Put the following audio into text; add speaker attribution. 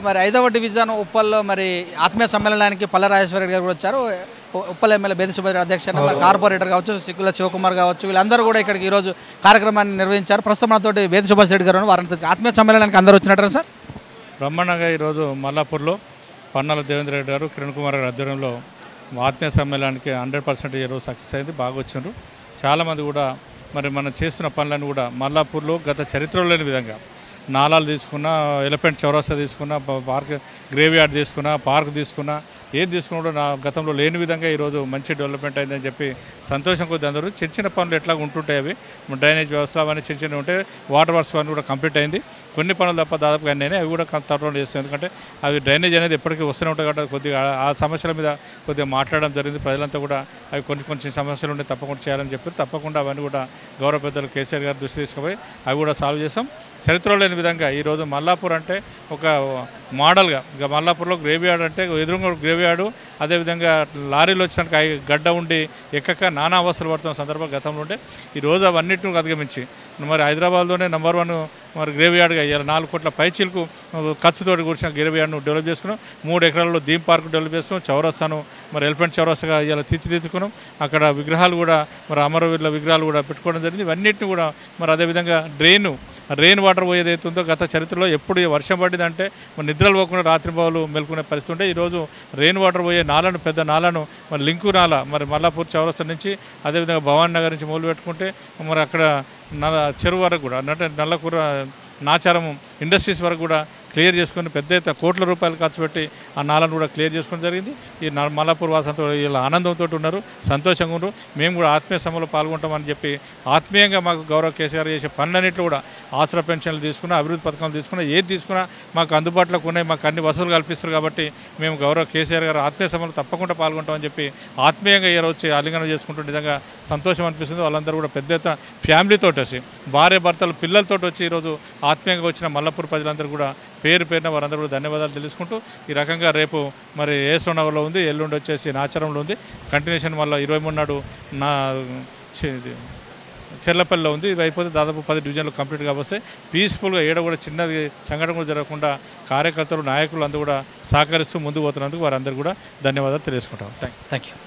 Speaker 1: మరి 5వ డివిజన్ ఉప్పల్లో మరి ఆత్మీయ సమ్మేళనానికి పల్ల రాజేశ్వర రెడ్డి గారు కూడా వచ్చారు. ఉప్పల్ ఎమ్మెల్యే బేది సుభాష్ అధ్యక్షత, మరి కార్పొరేటర్ కావచ్చు, సిక్కుల శివకుమార్ కావచ్చు, వీళ్ళందరూ కూడా ఇక్కడికి ఈరోజు కార్యక్రమాన్ని నిర్వహించారు. ప్రస్తుతం మనతోటి బేది సుభాష్ రెడ్డి గారు వారంతో ఆత్మీయ సమ్మేళనానికి అందరూ వచ్చినట్టు సార్.
Speaker 2: బ్రహ్మాండంగా ఈరోజు మల్లాపూర్లో పన్నాల దేవేంద్ర రెడ్డి గారు, కిరణ్ కుమార్ గారి ఆధ్వర్యంలో ఆత్మీయ సమ్మేళనానికి 100% ఈరోజు సక్సెస్ అయింది. బాగా వచ్చిండ్రు. చాలామంది కూడా మరి మనం చేస్తున్న పనులను కూడా మల్లాపూర్లో గత చరిత్రలో లేని విధంగా నాలాలు తీసుకున్నా, ఎలిఫెంట్ చౌరస్తా తీసుకున్నా, పార్క్ గ్రేవ్ యార్డ్ తీసుకున్నా, పార్క్ తీసుకున్నా, ఏది తీసుకున్నా కూడా నా గతంలో లేని విధంగా ఈరోజు మంచి డెవలప్మెంట్ అయిందని చెప్పి సంతోషం కొద్ది అందరూ. చిన్న చిన్న పనులు ఎట్లా ఉంటుంటాయి, అవి డ్రైనేజ్ వ్యవస్థ అవన్నీ చిన్న చిన్నవి ఉంటాయి. వాటర్ వర్క్స్ అన్నీ కూడా కంప్లీట్ అయింది. కొన్ని పనులు తప్ప దాదాపుగా అన్నీ అవి కూడా తప్పకుండా చేస్తాయి. ఎందుకంటే అవి డ్రైనేజ్ అనేది ఎప్పటికీ వస్తూనే ఉంటాయి కాబట్టి కొద్దిగా ఆ సమస్యల మీద కొద్దిగా మాట్లాడడం జరిగింది. ప్రజలంతా కూడా అవి కొన్ని సమస్యలు ఉంటే తప్పకుండా చేయాలని చెప్పి తప్పకుండా అవన్నీ కూడా గౌరవ పెద్దలు కేసీఆర్ గారు దృష్టి తీసుకుపోయి అవి కూడా సాల్వ్ చేస్తాం. చరిత్రలో లేని విధంగా ఈరోజు మల్లాపూర్ అంటే ఒక మోడల్గా, ఇక మల్లాపూర్లో గ్రేవ్ యార్డ్ అంటే ఎదురుగా గ్రేవ్ యార్డు, అదేవిధంగా లారీలు వచ్చినాక గడ్డ ఉండి ఎక్కక నానా అవస్థలు పడుతున్న సందర్భం గతంలో ఉంటే ఈరోజు అవన్నిటిని అధిగమించి మరి హైదరాబాద్లోనే నెంబర్ 1 మరి గ్రేవ్ యార్డ్గా ఇవాళ 4 కోట్ల పైచీలకు ఖర్చుతోటి కూర్చున్న గ్రేవ్ యార్డ్ను డెవలప్ చేసుకున్నాం. 3 ఎకరాల్లో థీమ్ పార్క్ డెవలప్ చేసుకున్నాం. చౌరస్తాను మరి ఎలిఫెంట్ చౌరస్తాగా ఇలా తీర్చిదిద్దుకున్నాం. అక్కడ విగ్రహాలు కూడా మరి అమరవీరుల విగ్రహాలు కూడా పెట్టుకోవడం జరిగింది. ఇవన్నిటిని కూడా మరి అదేవిధంగా రెయిన్ వాటర్ పోయేది అవుతుందో గత చరిత్రలో ఎప్పుడు వర్షం పడిందంటే మరి నిద్రలు పోకుండా రాత్రింబావులు మెలుకునే పరిస్థితి ఉంటే ఈరోజు రెయిన్ వాటర్ పోయే నాలను, పెద్ద నాలను మరి లింకు నాల మరి మల్లాపూర్ చౌరస్తా నుంచి అదేవిధంగా భవానీ నగర్ నుంచి మొదలు పెట్టుకుంటే మరి అక్కడ చెరువు వరకు కూడా అంటే నల్లకూర నాచారం ఇండస్ట్రీస్ వరకు కూడా క్లియర్ చేసుకొని పెద్ద ఎత్తున కోట్ల రూపాయలు ఖర్చు పెట్టి ఆ నాలను కూడా క్లియర్ చేసుకోవడం జరిగింది. ఈ మల్లాపూర్ వాసంతో ఇలా ఆనందంతో ఉన్నారు, సంతోషంగా ఉన్నారు. మేము కూడా ఆత్మీయ సభలో పాల్గొంటామని చెప్పి ఆత్మీయంగా మాకు గౌరవ కేసీఆర్ చేసే పనులన్నింటిలో కూడా ఆసరా పెన్షన్లు తీసుకున్నా, అభివృద్ధి పథకాలు తీసుకున్నా, ఏది తీసుకున్నా మాకు అందుబాటులోకి ఉన్నాయి, మాకు అన్ని వసతులు కల్పిస్తారు కాబట్టి మేము గౌరవ కేసీఆర్ గారు ఆత్మీయ సభలో తప్పకుండా పాల్గొంటామని చెప్పి ఆత్మీయంగా ఈ రోజు ఆలింగనం చేసుకుంటూ నిజంగా సంతోషం అనిపిస్తుంది. వాళ్ళందరూ కూడా పెద్ద ఎత్తున ఫ్యామిలీతో వచ్చి భార్య భర్తలు పిల్లలతో వచ్చి ఈరోజు ఆత్మీయంగా వచ్చిన మల్లాపూర్ ప్రజలందరూ కూడా పేరున వారందరూ కూడా ధన్యవాదాలు తెలుసుకుంటూ ఈ రకంగా రేపు మరి ఏసునగర్లో ఉంది, ఎల్లుండి వచ్చేసి నాచారంలో ఉంది, కంటిన్యూషన్ మళ్ళీ 23 నాడు నా చెర్లపల్లిలో ఉంది. ఇవి అయిపోతే దాదాపు 10 డివిజన్లు కంప్లీట్గా వస్తాయి. పీస్ఫుల్గా ఏడ కూడా చిన్నది సంఘటన కూడా జరగకుండా కార్యకర్తలు, నాయకులు అందరూ కూడా సహకరిస్తూ ముందుకు పోతున్నందుకు వారందరూ కూడా ధన్యవాదాలు తెలియజేసుకుంటాం. Thank you.